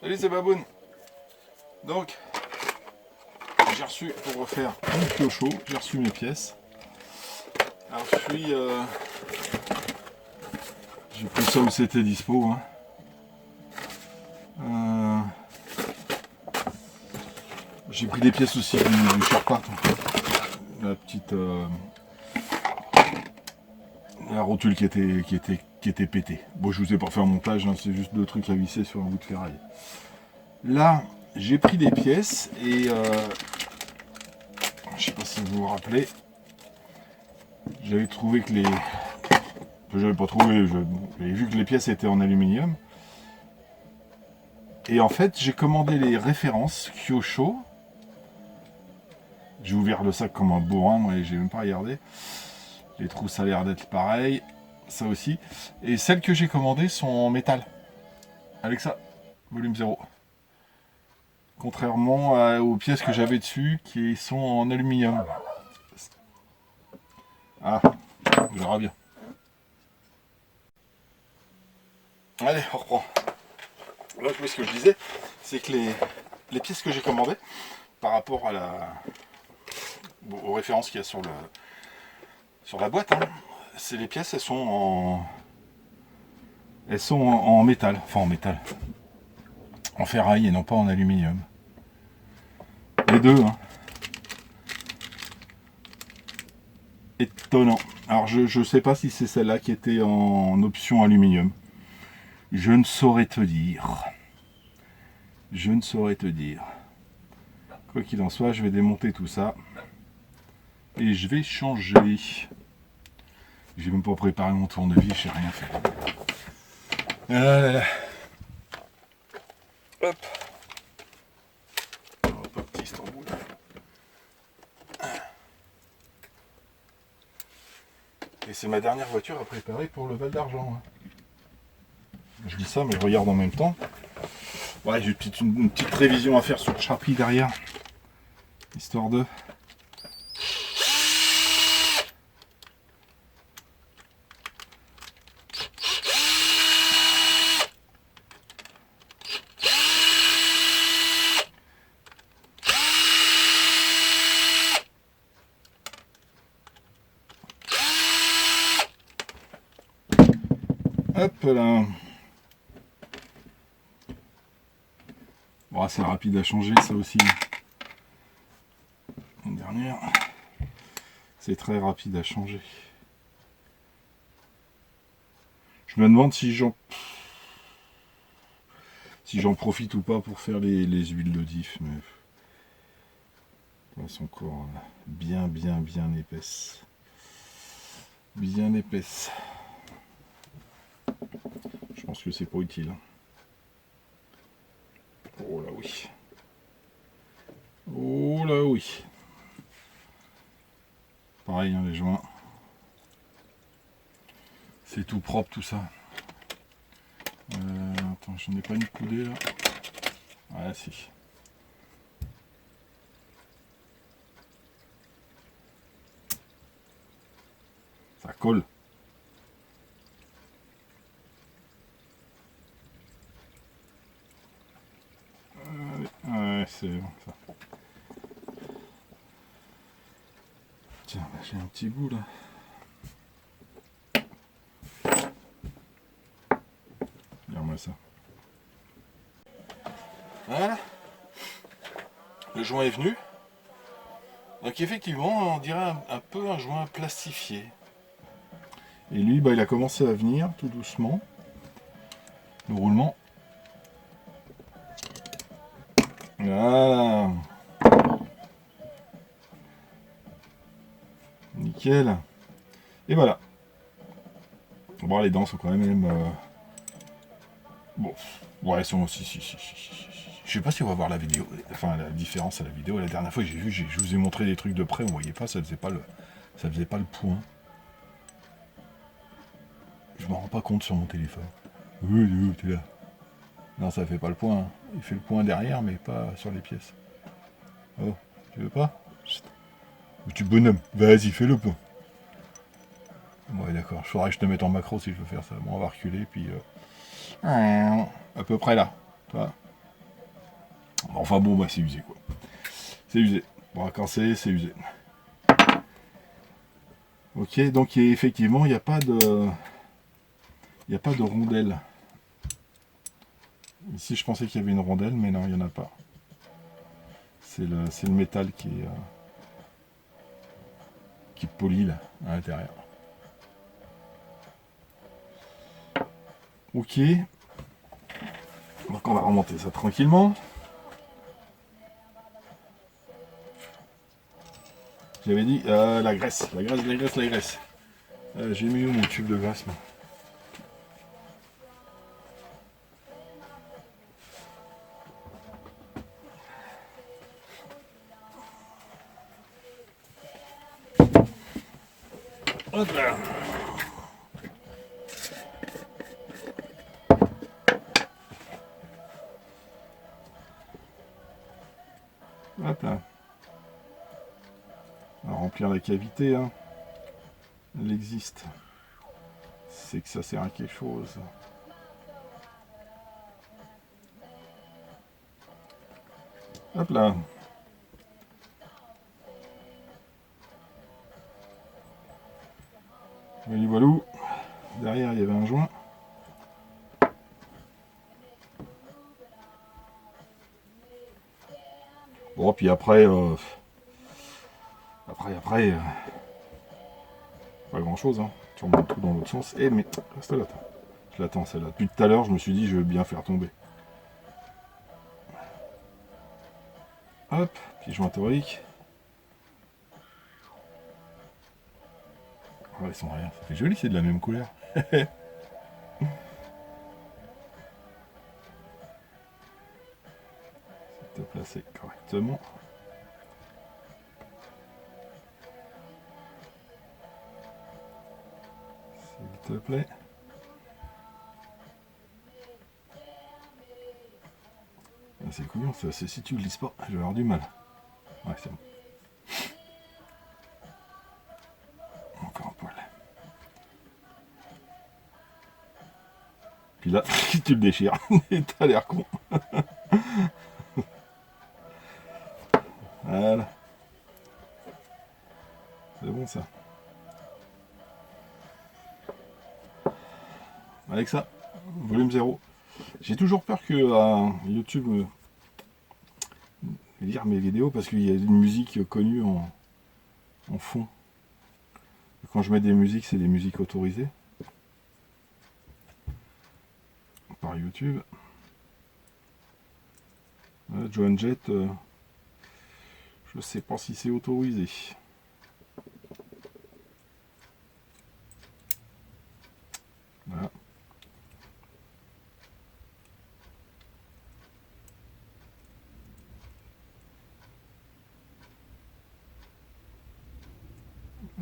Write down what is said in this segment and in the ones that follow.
Salut, c'est Baboun. Donc, j'ai reçu, pour refaire un piocho, j'ai reçu mes pièces. Alors j'ai pris ça où c'était dispo. J'ai pris des pièces aussi du Sherpa. La petite... la rotule qui était pétée. Bon, je vous ai pas fait un montage, hein, c'est juste deux trucs à visser sur un bout de ferraille. Là, j'ai pris des pièces et je sais pas si vous vous rappelez, j'avais trouvé que les... J'avais pas trouvé, j'avais vu que les pièces étaient en aluminium. Et en fait, j'ai commandé les références Kyosho. J'ai ouvert le sac comme un bourrin, moi, et j'ai même pas regardé. Les trous, ça a l'air d'être pareil. Ça aussi. Et celles que j'ai commandées sont en métal. Alexa, volume 0. Contrairement aux pièces que j'avais dessus qui sont en aluminium. Ah, on verra bien. Allez, on reprend. Là, ce que je disais, c'est que les pièces que j'ai commandées, par rapport à aux références qu'il y a sur la boîte, hein, c'est les pièces, elles sont en métal, enfin en métal, en ferraille et non pas en aluminium. Les deux, hein. Étonnant. Alors je sais pas si c'est celle-là qui était en option aluminium. Je ne saurais te dire. Je ne saurais te dire. Quoi qu'il en soit, je vais démonter tout ça. Et je vais changer. J'ai même pas préparé mon tournevis, j'ai rien fait. Ah là là. Hop. Hop, petit Istanbul. Et c'est ma dernière voiture à préparer pour le Val d'Argent. Je dis ça, mais je regarde en même temps. Ouais, j'ai une petite révision à faire sur le Sharpie derrière. Histoire de... Hop là. Bon, c'est rapide à changer, ça aussi. Une dernière. C'est très rapide à changer. Je me demande si j'en profite ou pas pour faire les huiles de diff, mais elles sont encore bien épaisses. Bien épaisses. Je pense que c'est pas utile. Oh là oui. Oh là oui. Pareil, hein, les joints. C'est tout propre tout ça. Attends, je n'ai pas une coudée là. Ah si. Ça colle. Ouais, c'est bon ça. Tiens, j'ai un petit bout là. Regarde-moi ça. Voilà. Le joint est venu. Donc effectivement, on dirait un peu un joint plastifié. Et lui, il a commencé à venir tout doucement. Le roulement. Voilà. Nickel. Et voilà. Bon, les dents sont quand même... Bon, ouais, elles sont aussi... Si. Je sais pas si on va voir la vidéo, enfin la différence à la vidéo. La dernière fois que j'ai vu, je vous ai montré des trucs de près, on voyait pas, ça faisait pas le point. Je m'en rends pas compte sur mon téléphone. Oui, t'es là. Non, ça fait pas le point. Il fait le point derrière, mais pas sur les pièces. Oh, tu veux pas? Chut. Tu bonhomme, vas-y, fais le point. Ouais, d'accord. Il faudrait que je te mette en macro si je veux faire ça. Bon, on va reculer, puis... à peu près là. Toi. Enfin bon, bah c'est usé quoi. C'est usé. Bon, quand c'est usé. Ok, donc effectivement, il n'y a pas de... Il n'y a pas de rondelle. Ici, je pensais qu'il y avait une rondelle, mais non, il n'y en a pas. C'est le métal qui polie là, à l'intérieur. Ok. Donc on va remonter ça tranquillement. J'avais dit la graisse. J'ai mis où mon tube de graisse là? Hop là. Hop là. On va remplir la cavité, hein. Elle existe. C'est que ça sert à quelque chose. Hop là. Voilà. Derrière, il y avait un joint. Bon, puis après, pas grand chose, hein. Tu remontes tout dans l'autre sens. Eh, mais reste là, je l'attends celle-là. Depuis tout à l'heure, je me suis dit, je vais bien faire tomber. Hop, petit joint torique. Oh, ils sont rien. Ça fait joli, c'est de la même couleur. C'est placé correctement. S'il te plaît. Ah, c'est couillon, ça, si tu le glisses pas, je vais avoir du mal. Ouais, c'est bon. Encore un poil. Puis là, si tu le déchires, t'as l'air con. Voilà. C'est bon ça. Avec ça, volume 0. J'ai toujours peur que YouTube me lire mes vidéos parce qu'il y a une musique connue en fond. Et quand je mets des musiques, c'est des musiques autorisées par YouTube. Voilà, Joan Jett, je sais pas si c'est autorisé. Voilà.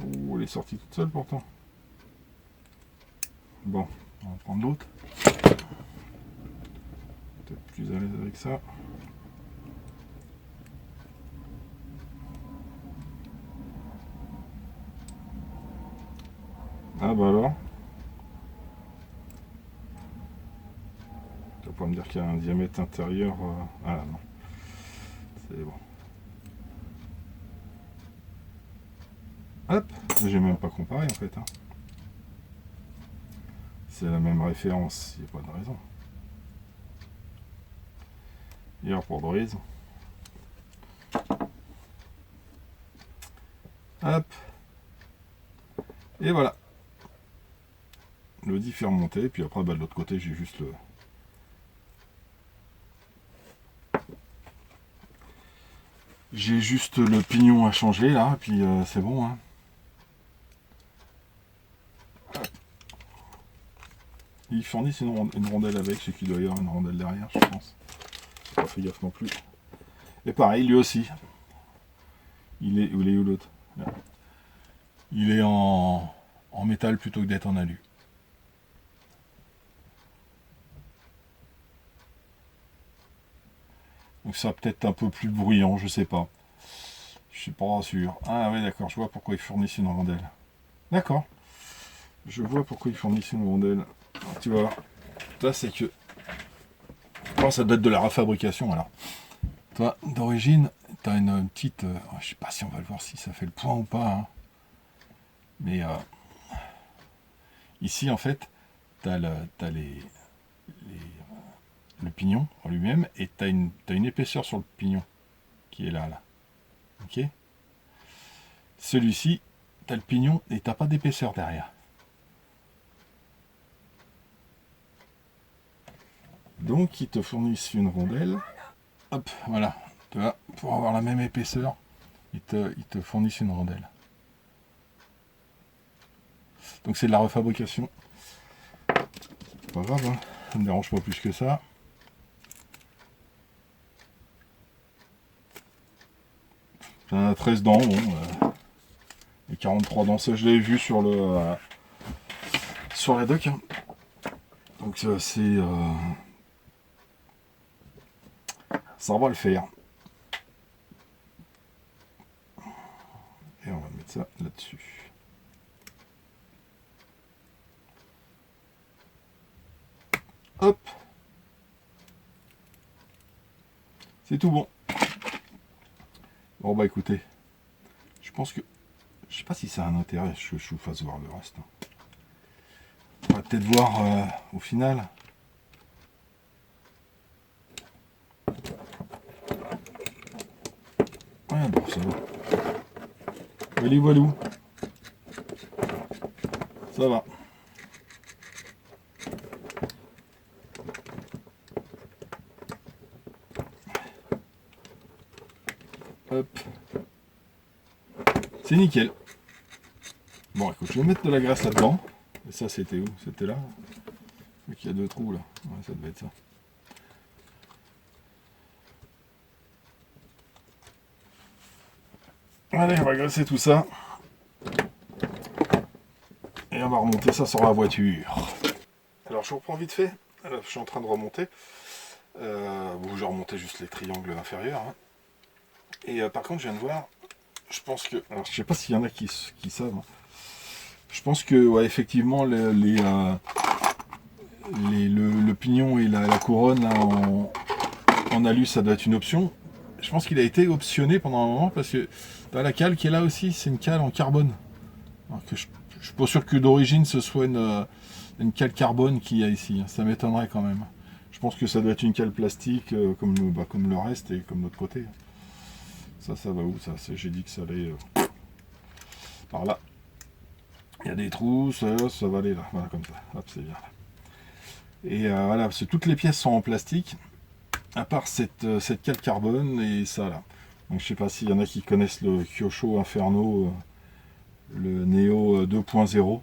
Oh, elle est sortie toute seule pourtant. Bon, on va prendre l'autre. Peut-être plus à l'aise avec ça. Ah bah alors. Tu vas pas me dire qu'il y a un diamètre intérieur. Ah non. C'est bon. Hop, j'ai même pas comparé en fait. Hein. C'est la même référence, il n'y a pas de raison. Il n'y a pas de raison. Hop. Et voilà. Le diff est remonté, puis après bah, de l'autre côté j'ai juste le... J'ai juste le pignon à changer là, puis c'est bon. Hein. Ils fournissent une rondelle avec, c'est qu'il doit y avoir une rondelle derrière, je pense. J'ai pas fait gaffe non plus. Et pareil, lui aussi. Il est où l'autre? Il est en métal plutôt que d'être en alu. Donc ça peut-être un peu plus bruyant, je sais pas. Je suis pas sûr. Ah ouais d'accord, je vois pourquoi ils fournissent une rondelle. D'accord. Je vois pourquoi ils fournissent une rondelle. Alors, tu vois, là c'est que... Oh, ça doit être de la refabrication alors. Toi, d'origine, tu as une petite... je sais pas si on va le voir si ça fait le point ou pas. Hein. Mais ici, en fait, tu as, le pignon en lui-même et tu as, une épaisseur sur le pignon qui est là. Ok. Celui-ci, tu as le pignon et tu n'as pas d'épaisseur derrière. Donc, ils te fournissent une rondelle. Hop, voilà. Tu vois, pour avoir la même épaisseur, ils te fournissent une rondelle. Donc, c'est de la refabrication. Pas grave, hein. Ça ne me dérange pas plus que ça. Ça a 13 dents, bon. Et 43 dents, ça je l'avais vu sur sur la doc. Hein. Donc, c'est... ça va le faire. Et on va mettre ça là-dessus. Hop. C'est tout bon. Bon bah écoutez, je pense que... Je sais pas si ça a un intérêt que je vous fasse voir le reste. On va peut-être voir au final. Ouais, bon, ça va. Allez, voilou. Ça va. Hop. C'est nickel. Bon, écoute, je vais mettre de la graisse là-dedans. Et ça, c'était où? C'était là. Donc, il y a 2 trous là. Ouais, ça devait être ça. Allez, on va graisser tout ça. Et on va remonter ça sur la voiture. Alors, je reprends vite fait. Alors, je suis en train de remonter. Bon, j'ai remonté juste les triangles inférieurs. Hein. Et par contre, je viens de voir. Je pense que... Alors, je sais pas s'il y en a qui savent. Hein. Je pense que, ouais, effectivement, le pignon et la couronne là, en alu, ça doit être une option. Je pense qu'il a été optionné pendant un moment parce que dans la cale qui est là aussi, c'est une cale en carbone. Alors que je suis pas sûr que d'origine ce soit une cale carbone qu'il y a ici. Ça m'étonnerait quand même. Je pense que ça doit être une cale plastique comme le reste et comme l'autre côté. Ça va où ça? J'ai dit que ça allait par là. Il y a des trous, ça va aller là. Voilà, comme ça. Hop, c'est bien. Et voilà, parce que toutes les pièces sont en plastique, à part cette cale carbone et ça là. Donc je sais pas s'il y en a qui connaissent le Kyosho Inferno, le Neo 2.0.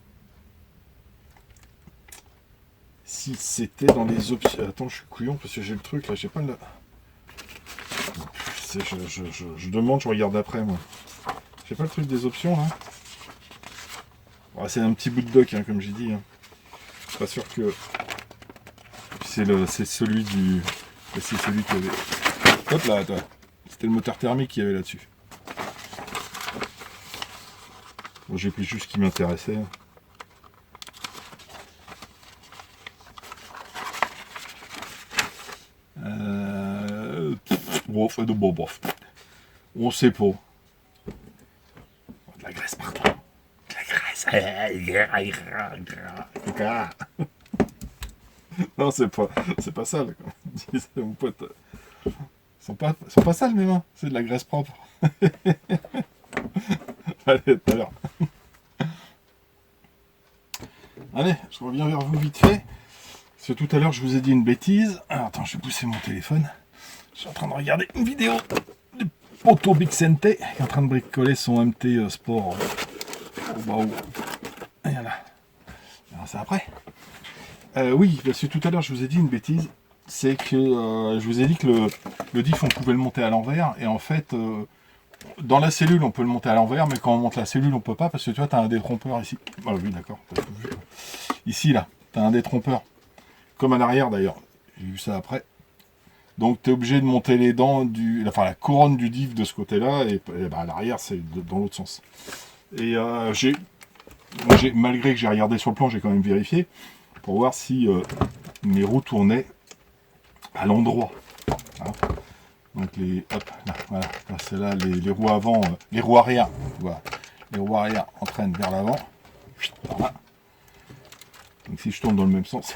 Si c'était dans les options... Attends, je suis couillon parce que j'ai le truc là, j'ai pas le... Je demande, je regarde après moi. J'ai pas le truc des options là. Ouais, c'est un petit bout de doc, hein, comme j'ai dit. Hein. Pas sûr que... C'est celui du... C'est celui qui avait... Hop là, attends. C'était le moteur thermique qu'il y avait là-dessus. Bon, j'ai pris juste ce qui m'intéressait. Bof. On sait pas. De la graisse partout. De la graisse. Non, c'est pas sale, comme disait mon pote. Sont pas sales mes mains, c'est de la graisse propre. Allez, tout à l'heure. Allez, je reviens vers vous vite fait. Parce que tout à l'heure, je vous ai dit une bêtise. Alors, attends, je vais pousser mon téléphone. Je suis en train de regarder une vidéo de Poto Bixente qui est en train de bricoler son MT Sport au bas haut. Et voilà. Alors, c'est après. Oui, parce que tout à l'heure, je vous ai dit une bêtise. C'est que je vous ai dit que le diff, on pouvait le monter à l'envers. Et en fait, dans la cellule, on peut le monter à l'envers. Mais quand on monte la cellule, on peut pas. Parce que tu vois, tu as un détrompeur ici. Ah oui, d'accord. Ici, là, tu as un détrompeur. Comme à l'arrière, d'ailleurs. J'ai vu ça après. Donc, tu es obligé de monter les dents, la couronne du diff de ce côté-là. Et à l'arrière, c'est dans l'autre sens. Et malgré que j'ai regardé sur le plan, j'ai quand même vérifié. Pour voir si mes roues tournaient à l'endroit. Hein. Donc les, hop, là, voilà, c'est là les roues avant, les roues arrière, voilà. Les roues arrière entraînent vers l'avant. Voilà. Donc si je tourne dans le même sens,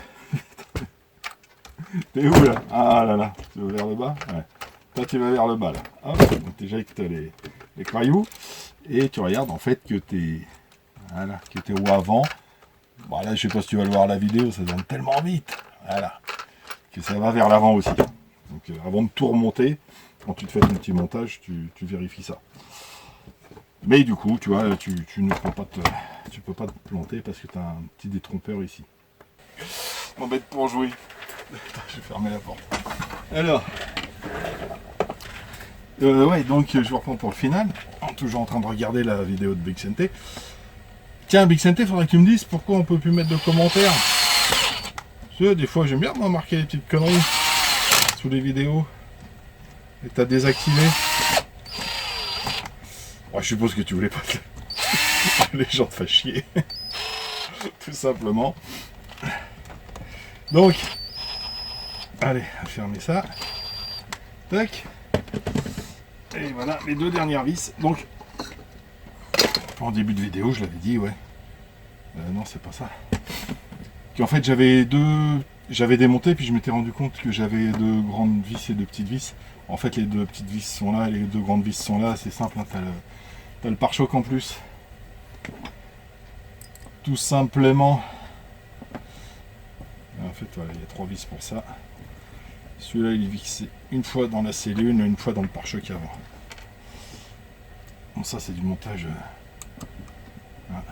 t'es où là? Ah là là, tu vas vers le bas? Ouais. Toi tu vas vers le bas là. Hop, donc déjà avec les cailloux. Et tu regardes en fait que voilà, que tes roues avant. Bon là je sais pas si tu vas le voir à la vidéo, ça donne tellement vite. Voilà. Que ça va vers l'avant aussi. Donc avant de tout remonter, quand tu te fais ton petit montage, tu vérifies ça. Mais du coup, tu vois, tu ne peux pas te planter parce que tu as un petit détrompeur ici. M'embête pour jouer. Je vais fermer la porte. Alors, ouais, donc je reprends pour le final. Toujours en train de regarder la vidéo de Big Sente. Tiens, Big Sente, faudrait que tu me dises pourquoi on peut plus mettre de commentaires. Parce que des fois, j'aime bien moi marquer les petites conneries sous les vidéos. Et t'as désactivé. Ouais, je suppose que tu voulais pas que les gens te fassent chier. Tout simplement. Donc, allez, on va fermer ça. Tac. Et voilà, les deux dernières vis. Donc, en début de vidéo, je l'avais dit, ouais. Non, c'est pas ça. Qu'en fait, j'avais démonté, puis je m'étais rendu compte que j'avais deux grandes vis et deux petites vis. En fait, les deux petites vis sont là, et les deux grandes vis sont là. C'est simple, hein, t'as le pare-choc en plus. Tout simplement. En fait, voilà, il y a trois vis pour ça. Celui-là, il est vissé une fois dans la cellule, une fois dans le pare-choc avant. Bon, ça, c'est du montage. Voilà.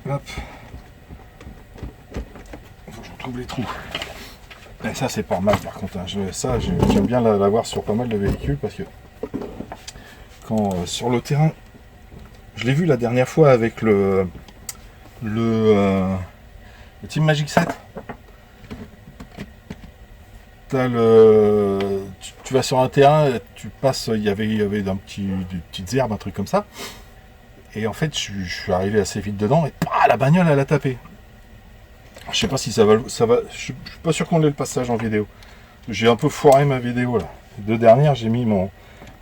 Hop. Il faut que je retrouve les trous. Et ça, c'est pas mal par contre. Hein. J'aime bien l'avoir sur pas mal de véhicules parce que quand sur le terrain, je l'ai vu la dernière fois avec le Team Magic 7. Tu vas sur un terrain, tu passes, il y avait des petites herbes, un truc comme ça. Et en fait, je suis arrivé assez vite dedans et la bagnole, elle a tapé. Je sais pas si ça va. Je suis pas sûr qu'on ait le passage en vidéo. J'ai un peu foiré ma vidéo là. Les deux dernières, j'ai mis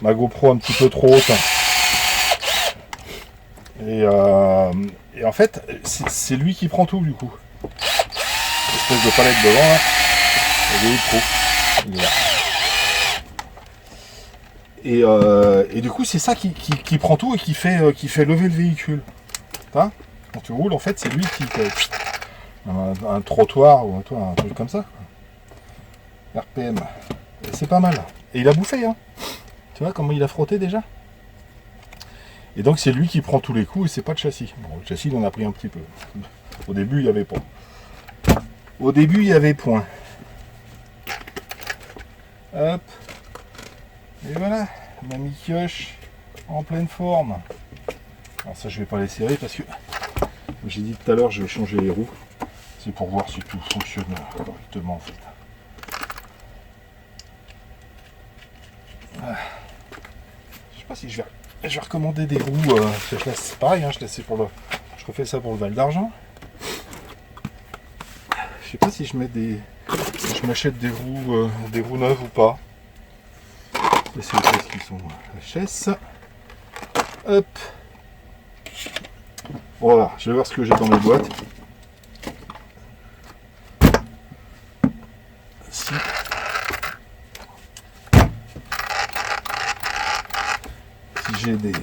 ma GoPro un petit peu trop haute. Et en fait, c'est lui qui prend tout du coup. Espèce de palette devant là. Il est trop. Il est là. Et du coup, c'est ça qui prend tout et qui fait lever le véhicule. Hein, quand tu roules, en fait, c'est lui qui fait un trottoir ou un truc comme ça. RPM. C'est pas mal. Et il a bouffé, hein. Tu vois comment il a frotté déjà? Et donc c'est lui qui prend tous les coups et c'est pas le châssis. Bon, le châssis, il en a pris un petit peu. Au début, il n'y avait pas. Au début, il y avait point. Hop. Et voilà, ma mi-pioche en pleine forme. Alors ça, je vais pas les serrer parce que, comme j'ai dit tout à l'heure, je vais changer les roues. C'est pour voir si tout fonctionne correctement en fait. Je sais pas si je vais recommander des roues. Je laisse pareil, hein, je refais ça pour le Val d'Argent. Je sais pas si je m'achète des roues neuves ou pas. Et c'est les pièces qui sont HS. Hop. Voilà, je vais voir ce que j'ai dans mes boîtes. Si j'ai des...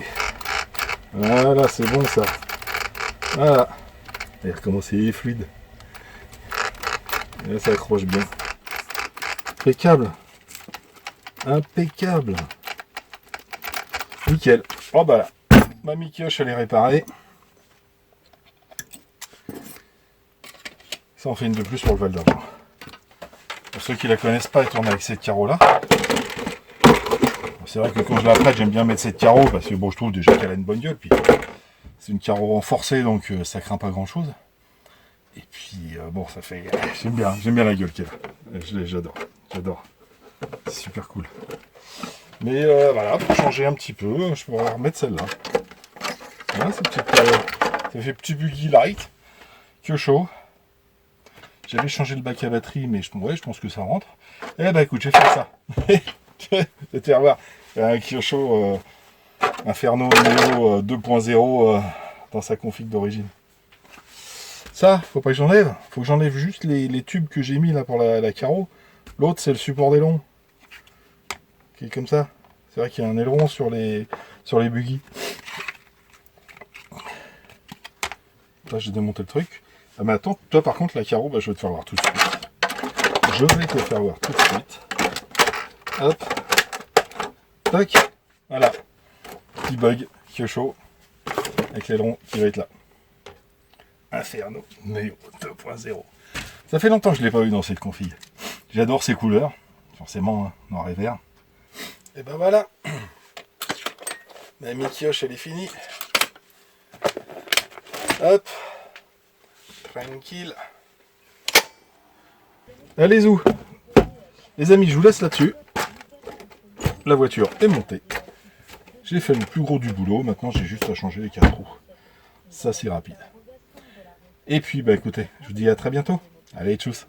Voilà, c'est bon ça. Voilà. Et comment c'est fluide. Et là, ça accroche bien. Impeccable. Impeccable. Nickel. Oh bah là, ma mi-pioche elle est réparée. Ça en fait une de plus pour le Val d'Argent. Pour ceux qui la connaissent pas, elle tourne avec cette carreau là. C'est vrai que quand je la prête, j'aime bien mettre cette carreau parce que bon, je trouve déjà qu'elle a une bonne gueule. Puis c'est une carreau renforcée, donc ça craint pas grand chose. Et puis bon, ça fait. J'aime bien la gueule qu'elle a. J'adore. C'est super cool. Mais voilà, pour changer un petit peu, je pourrais remettre celle-là. Voilà, ça fait petit buggy light. Que chaud. J'avais changé le bac à batterie, mais je pense que ça rentre. Eh ben écoute, je vais faire ça. Je vais te faire voir. Un Kyosho Inferno Neo 2.0 dans sa config d'origine. Ça, faut pas que j'enlève. Faut que j'enlève juste les tubes que j'ai mis là pour la carreau. L'autre, c'est le support d'aileron. Qui est comme ça. C'est vrai qu'il y a un aileron sur les buggy. Là, j'ai démonté le truc. Ah mais attends, toi par contre, la carreau, bah, je vais te faire voir tout de suite. Je vais te faire voir tout de suite. Hop. Tac. Voilà. Petit bug, Kyosho. Avec l'aileron qui va être là. Inferno Neo 2.0. Ça fait longtemps que je ne l'ai pas eu dans cette config. J'adore ces couleurs. Forcément, hein, noir et vert. Et ben voilà. Ma mi-kioche, elle est finie. Hop. Tranquille. Allez où les amis, je vous laisse là-dessus. La voiture est montée. J'ai fait le plus gros du boulot. Maintenant, j'ai juste à changer les 4 roues. Ça, c'est rapide. Et puis, bah écoutez, je vous dis à très bientôt. Allez, tchuss.